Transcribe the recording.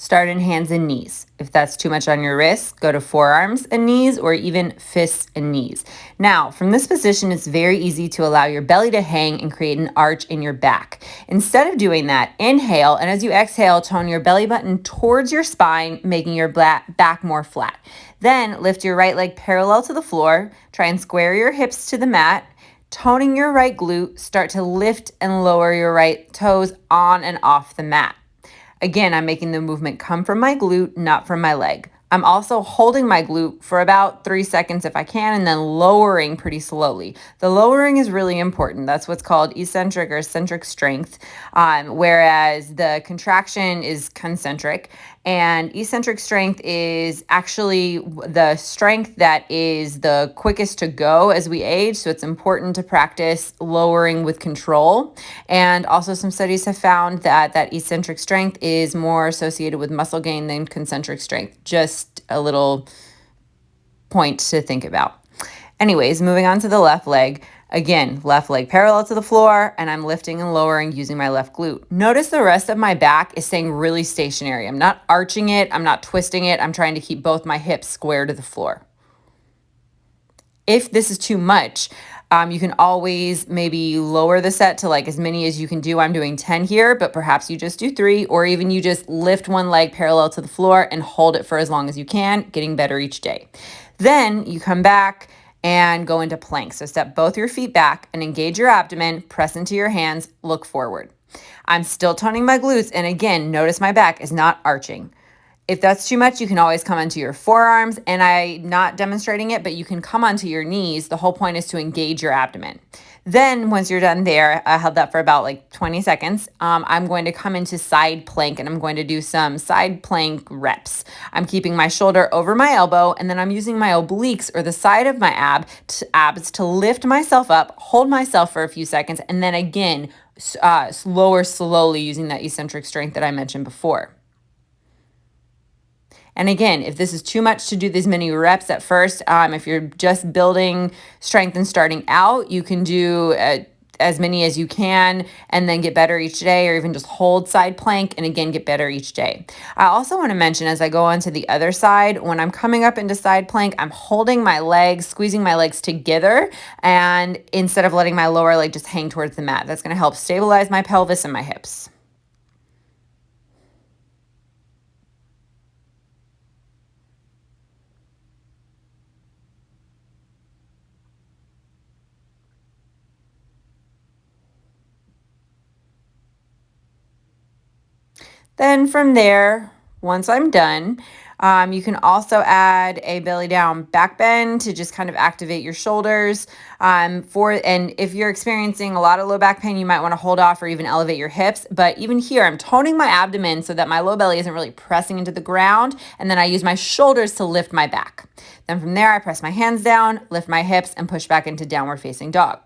Start in hands and knees. If that's too much on your wrists, go to forearms and knees, or even fists and knees. Now, from this position, it's very easy to allow your belly to hang and create an arch in your back. Instead of doing that, inhale, and as you exhale, tone your belly button towards your spine, making your back more flat. Then lift your right leg parallel to the floor. Try and square your hips to the mat. Toning your right glute, start to lift and lower your right toes on and off the mat. Again, I'm making the movement come from my glute, not from my leg. I'm also holding my glute for about 3 seconds if I can, and then lowering pretty slowly. The lowering is really important. That's what's called eccentric or centric strength, whereas the contraction is concentric. And eccentric strength is actually the strength that is the quickest to go as we age. So it's important to practice lowering with control. And also some studies have found that eccentric strength is more associated with muscle gain than concentric strength. Just a little point to think about. Anyways, moving on to the left leg. Again, left leg parallel to the floor, and I'm lifting and lowering using my left glute. Notice the rest of my back is staying really stationary. I'm not arching it. I'm not twisting it. I'm trying to keep both my hips square to the floor. If this is too much, you can always maybe lower the set to like as many as you can do. I'm doing 10 here, but perhaps you just do 3, or even you just lift one leg parallel to the floor and hold it for as long as you can, getting better each day. Then you come back and go into plank. So step both your feet back and engage your abdomen, press into your hands, look forward. I'm still toning my glutes, and again, notice my back is not arching. If that's too much, you can always come onto your forearms, and I'm not demonstrating it, but you can come onto your knees. The whole point is to engage your abdomen. Then once you're done there, I held that for about like 20 seconds. I'm going to come into side plank, and I'm going to do some side plank reps. I'm keeping my shoulder over my elbow, and then I'm using my obliques or the side of my abs to lift myself up, hold myself for a few seconds, and then again, lower slowly using that eccentric strength that I mentioned before. And again, if this is too much to do these many reps at first, if you're just building strength and starting out, you can do as many as you can and then get better each day, or even just hold side plank and again get better each day. I also want to mention, as I go on to the other side, when I'm coming up into side plank, I'm holding my legs, squeezing my legs together, and instead of letting my lower leg just hang towards the mat. That's going to help stabilize my pelvis and my hips. Then from there, once I'm done, you can also add a belly down back bend to just kind of activate your shoulders. And if you're experiencing a lot of low back pain, you might want to hold off or even elevate your hips. But even here, I'm toning my abdomen so that my low belly isn't really pressing into the ground. And then I use my shoulders to lift my back. Then from there, I press my hands down, lift my hips, and push back into downward facing dog.